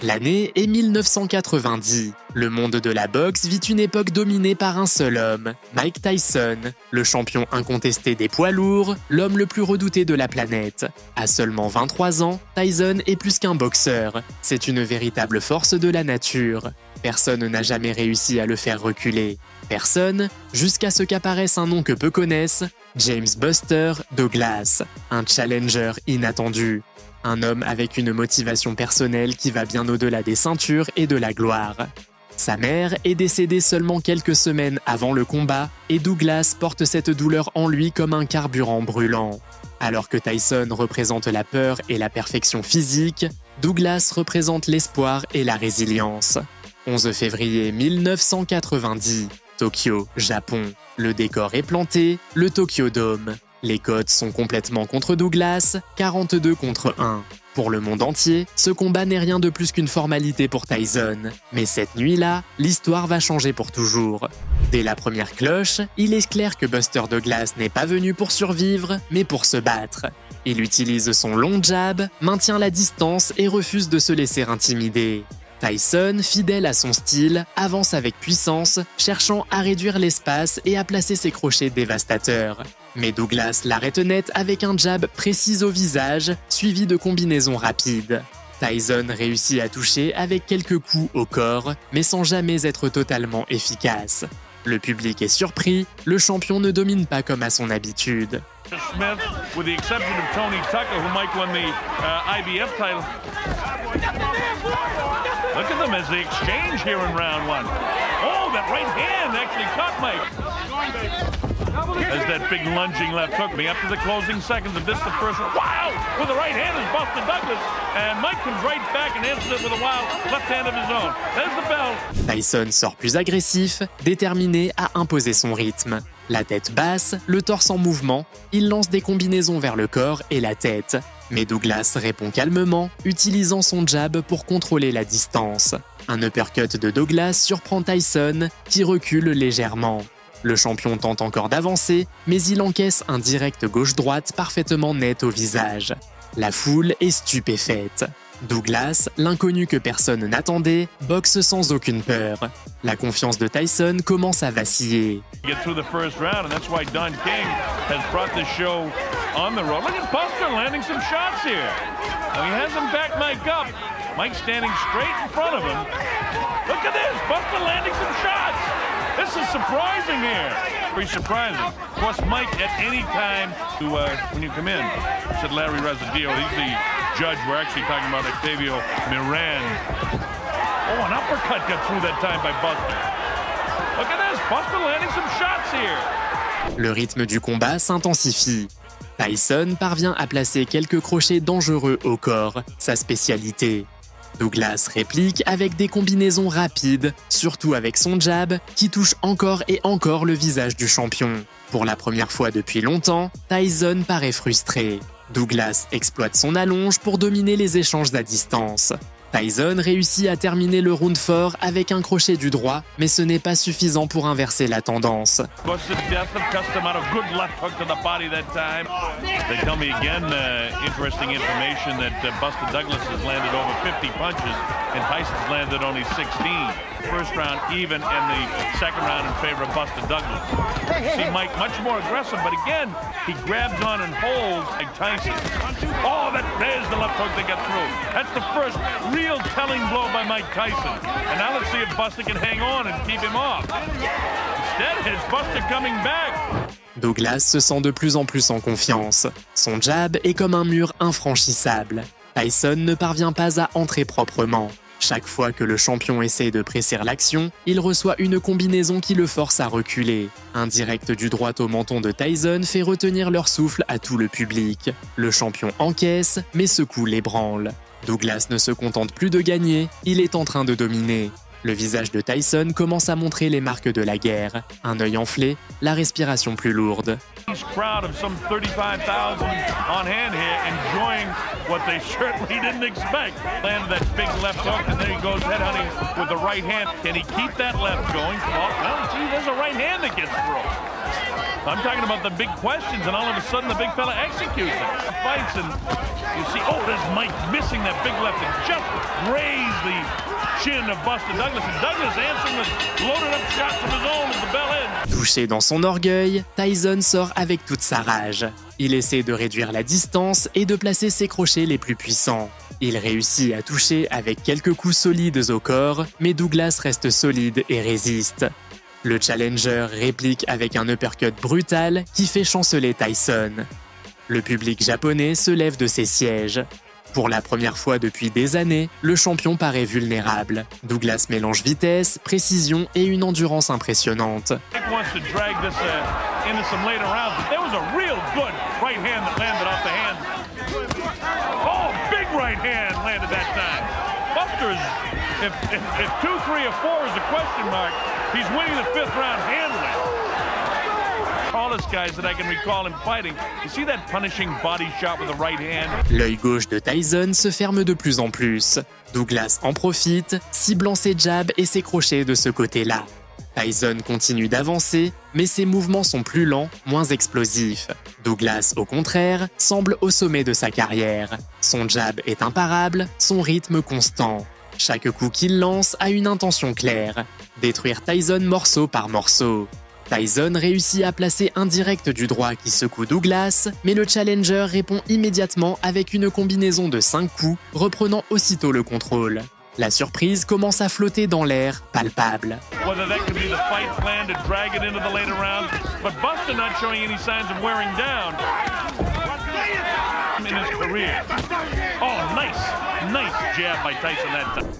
L'année est 1990. Le monde de la boxe vit une époque dominée par un seul homme, Mike Tyson, le champion incontesté des poids lourds, l'homme le plus redouté de la planète. À seulement 23 ans, Tyson est plus qu'un boxeur. C'est une véritable force de la nature. Personne n'a jamais réussi à le faire reculer. Personne, jusqu'à ce qu'apparaisse un nom que peu connaissent, James Buster Douglas, un challenger inattendu. Un homme avec une motivation personnelle qui va bien au-delà des ceintures et de la gloire. Sa mère est décédée seulement quelques semaines avant le combat et Douglas porte cette douleur en lui comme un carburant brûlant. Alors que Tyson représente la peur et la perfection physique, Douglas représente l'espoir et la résilience. 11 février 1990, Tokyo, Japon. Le décor est planté, le Tokyo Dome. Les cotes sont complètement contre Douglas, 42 contre 1. Pour le monde entier, ce combat n'est rien de plus qu'une formalité pour Tyson. Mais cette nuit-là, l'histoire va changer pour toujours. Dès la première cloche, il est clair que Buster Douglas n'est pas venu pour survivre, mais pour se battre. Il utilise son long jab, maintient la distance et refuse de se laisser intimider. Tyson, fidèle à son style, avance avec puissance, cherchant à réduire l'espace et à placer ses crochets dévastateurs. Mais Douglas l'arrête net avec un jab précis au visage, suivi de combinaisons rapides. Tyson réussit à toucher avec quelques coups au corps, mais sans jamais être totalement efficace. Le public est surpris, le champion ne domine pas comme à son habitude. Smith, with the exception of Tony Tucker, who Mike won the IBF title. Look at them as they exchange here in round one. Oh, that right hand actually caught Mike. As that big lunging left hook me up to the closing seconds of this, the first one. Wow! With the right hand is Buster Douglas. And Mike comes right back and answers it with a wild left hand of his own. There's the bell. Tyson sort plus agressif, déterminé à imposer son rythme. La tête basse, le torse en mouvement, il lance des combinaisons vers le corps et la tête. Mais Douglas répond calmement, utilisant son jab pour contrôler la distance. Un uppercut de Douglas surprend Tyson, qui recule légèrement. Le champion tente encore d'avancer, mais il encaisse un direct gauche-droite parfaitement net au visage. La foule est stupéfaite. Douglas, l'inconnu que personne n'attendait, boxe sans aucune peur. La confiance de Tyson commence à vaciller. Mike standing straight in front of him. Look at this, Buster landing some shots. This is surprising here. Pretty surprising. Of course, Mike at any time when you come in, said Larry Rezadio, he's the judge. We're actually talking about Octavio Miran. Oh, an uppercut got through that time by Buster. Look at this, Buster landing some shots here. Le rythme du combat s'intensifie. Tyson parvient à placer quelques crochets dangereux au corps, sa spécialité. Douglas réplique avec des combinaisons rapides, surtout avec son jab, qui touche encore et encore le visage du champion. Pour la première fois depuis longtemps, Tyson paraît frustré. Douglas exploite son allonge pour dominer les échanges à distance. Tyson réussit à terminer le round fort avec un crochet du droit, mais ce n'est pas suffisant pour inverser la tendance. Interesting information that Buster Douglas has landed over 50 punches and Tyson's landed only 16. First round even and the second round in favor of Buster Douglas. See Mike much more aggressive, but again, he grabs on and holds like Tyson. Oh, there's the left hook that got through. That's the first real telling blow by Mike Tyson. And now let's see if Buster can hang on and keep him off. Instead, it's Buster coming back. Douglas se sent de plus en plus en confiance. Son jab est comme un mur infranchissable. Tyson ne parvient pas à entrer proprement. Chaque fois que le champion essaie de presser l'action, il reçoit une combinaison qui le force à reculer. Un direct du droit au menton de Tyson fait retenir leur souffle à tout le public. Le champion encaisse, mais secoue l'ébranle. Douglas ne se contente plus de gagner, il est en train de dominer. Le visage de Tyson commence à montrer les marques de la guerre. Un œil enflé, la respiration plus lourde. Crowd of some 35,000 on hand here, enjoying what they certainly didn't expect. Landed that big left hook, and there he goes headhunting with the right hand. Can he keep that left going? Well, see, there's a right hand that gets through. I'm talking about the big questions, and all of a sudden the big fella executes it. Fights, and you see, oh, there's Mike missing that big left and just grazed the chin of Buster Douglas. And Douglas answering with loaded up shots from his own at the bell end. Touché dans son orgueil, Tyson sort avec toute sa rage. Il essaie de réduire la distance et de placer ses crochets les plus puissants. Il réussit à toucher avec quelques coups solides au corps, mais Douglas reste solide et résiste. Le challenger réplique avec un uppercut brutal qui fait chanceler Tyson. Le public japonais se lève de ses sièges. Pour la première fois depuis des années, le champion paraît vulnérable. Douglas mélange vitesse, précision et une endurance impressionnante. If 2, 3, or 4 is a question mark, he's winning the 5th round handily. Tallest guys that I can recall him fighting. You see that punishing body shot with the right hand? L'œil gauche de Tyson se ferme de plus en plus. Douglas en profite, ciblant ses jabs et ses crochets de ce côté-là. Tyson continue d'avancer, mais ses mouvements sont plus lents, moins explosifs. Douglas, au contraire, semble au sommet de sa carrière. Son jab est imparable, son rythme constant. Chaque coup qu'il lance a une intention claire, détruire Tyson morceau par morceau. Tyson réussit à placer un direct du droit qui secoue Douglas, mais le challenger répond immédiatement avec une combinaison de 5 coups, reprenant aussitôt le contrôle. La surprise commence à flotter dans l'air, palpable.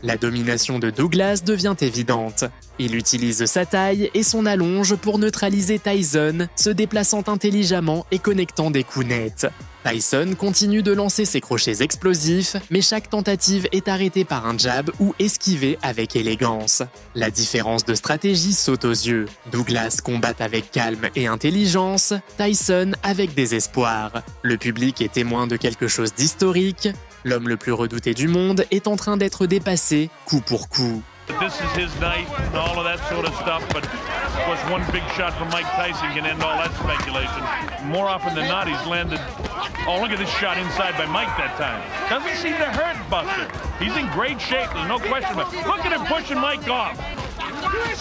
La domination de Douglas devient évidente. Il utilise sa taille et son allonge pour neutraliser Tyson, se déplaçant intelligemment et connectant des coups nets. Tyson continue de lancer ses crochets explosifs, mais chaque tentative est arrêtée par un jab ou esquivée avec élégance. La différence de stratégie saute aux yeux. Douglas combat avec calme et intelligence, Tyson avec désespoir. Le public est témoin de quelque chose d'historique. L'homme le plus redouté du monde est en train d'être dépassé coup pour coup. This is his night and all of that sort of stuff, but of course one big shot from Mike Tyson can end all that speculation. More often than not, he's landed... Oh, look at this shot inside by Mike that time. Doesn't seem to hurt Buster. He's in great shape, there's no question about it. Look at him pushing Mike off.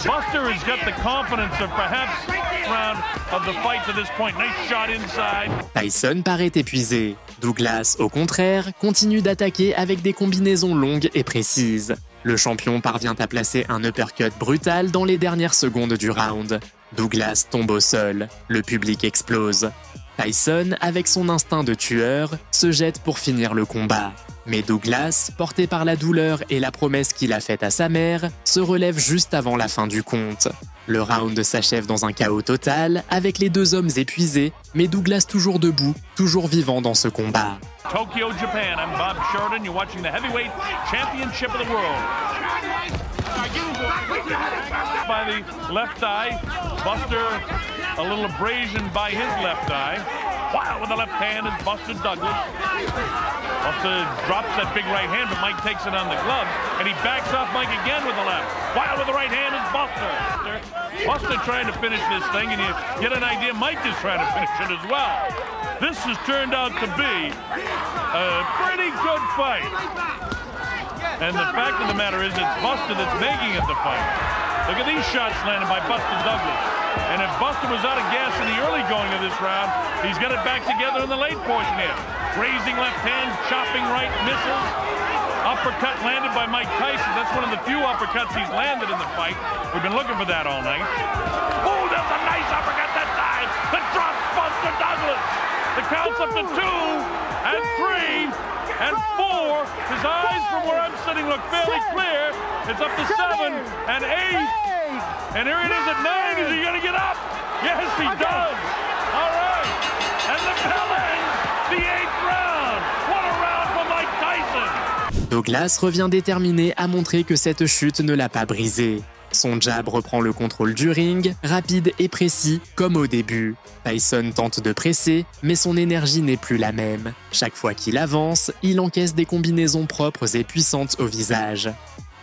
Buster has got the confidence of perhaps round of the fight to this point. Nice shot inside. Tyson paraît épuisé. Douglas, au contraire, continue d'attaquer avec des combinaisons longues et précises. Le champion parvient à placer un uppercut brutal dans les dernières secondes du round. Douglas tombe au sol. Le public explose. Tyson, avec son instinct de tueur, se jette pour finir le combat. Mais Douglas, porté par la douleur et la promesse qu'il a faite à sa mère, se relève juste avant la fin du compte. Le round s'achève dans un chaos total, avec les deux hommes épuisés, mais Douglas toujours debout, toujours vivant dans ce combat. Tokyo, Japan. I'm Bob Sheridan. You're watching the Heavyweight Championship of the World. By the left eye, Buster a little abrasion by his left eye. Wow, with the left hand is Buster Douglas. Buster drops that big right hand, but Mike takes it on the glove, and he backs off Mike again with the left. Wow, with the right hand is Buster. Buster trying to finish this thing, and you get an idea Mike is trying to finish it as well. This has turned out to be a pretty good fight. And the fact of the matter is it's Buster that's making it the fight. Look at these shots landed by Buster Douglas. And if Buster was out of gas in the early going of this round, he's got it back together in the late portion here. Grazing left hand, chopping right, misses. Uppercut landed by Mike Tyson. That's one of the few uppercuts he's landed in the fight. We've been looking for that all night. Oh, that's a nice uppercut that time. That drops Buster Douglas. The count's up to 2 and 3 and 4. His eyes from where I'm sitting look fairly clear. It's up to 7 and 8. And here it is at 9. Is he going to get up? Yes, he does. All right. And the bell ends the 8th round. What a round for Mike Tyson. Douglas revient déterminé à montrer que cette chute ne l'a pas brisé. Son jab reprend le contrôle du ring, rapide et précis, comme au début. Tyson tente de presser, mais son énergie n'est plus la même. Chaque fois qu'il avance, il encaisse des combinaisons propres et puissantes au visage.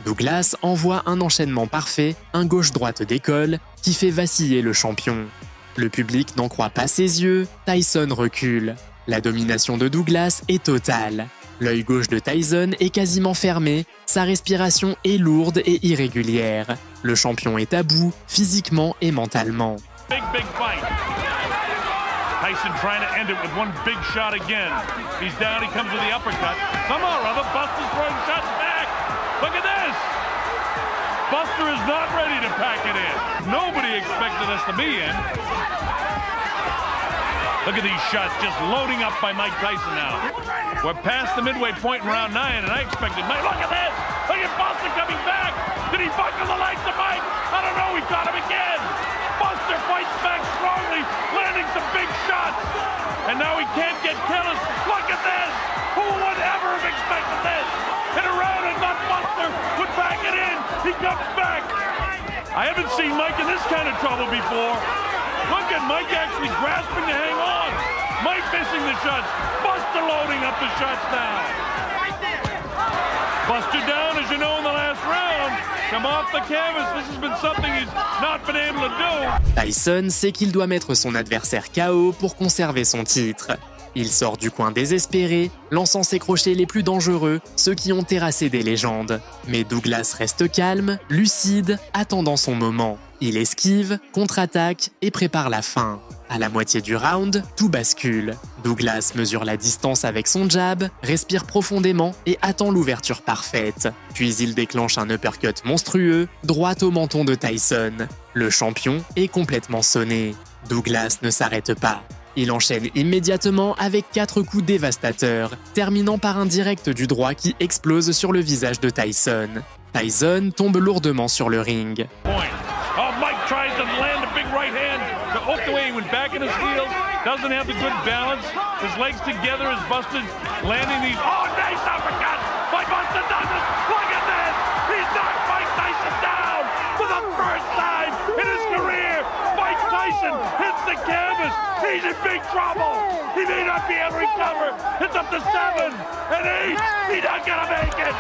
Douglas envoie un enchaînement parfait, un gauche-droite d'école, qui fait vaciller le champion. Le public n'en croit pas ses yeux, Tyson recule. La domination de Douglas est totale. L'œil gauche de Tyson est quasiment fermé, sa respiration est lourde et irrégulière. Le champion est à bout, physiquement et mentalement. Big fight. Tyson trying to end it with one big shot again. He's down, he comes with the uppercut. Somehow or other, Buster's throwing shots back. Look at this. Buster is not ready to pack it in. Nobody expected us to be in. Look at these shots just loading up by Mike Tyson now. We're past the midway point in round 9, and I expected Mike. Look at this! Look at Buster coming back! Did he buckle the lights of Mike? I don't know, he caught him again! Buster fights back strongly, landing some big shots! And now he can't get killers. Look at this! Who would ever have expected this? In a round and not Buster would back it in! He comes back! I haven't seen Mike in this kind of trouble before. Look at Mike actually grasping to hang on. Mike missing the shots. Buster loading up the shots now. Buster down, as you know, in the last round. Come off the canvas. This has been something he's not been able to do. Tyson sait qu'il doit mettre son adversaire KO pour conserver son titre. Il sort du coin désespéré, lançant ses crochets les plus dangereux, ceux qui ont terrassé des légendes. Mais Douglas reste calme, lucide, attendant son moment. Il esquive, contre-attaque et prépare la fin. À la moitié du round, tout bascule. Douglas mesure la distance avec son jab, respire profondément et attend l'ouverture parfaite. Puis il déclenche un uppercut monstrueux, droit au menton de Tyson. Le champion est complètement sonné. Douglas ne s'arrête pas. Il enchaîne immédiatement avec 4 coups dévastateurs, terminant par un direct du droit qui explose sur le visage de Tyson. Tyson tombe lourdement sur le ring. Oh, Mike tries to land a big right hand. Oh, the way he went back in his heels. Doesn't have the good balance. His legs together as Buster landing these. Oh, nice uppercut by Buster Douglas. Look at this. He's knocked Mike Tyson down for the first time in his career. Mike Tyson hits the canvas. He's in big trouble. He may not be able to recover. It's up to 7 and 8. He's not going to make it.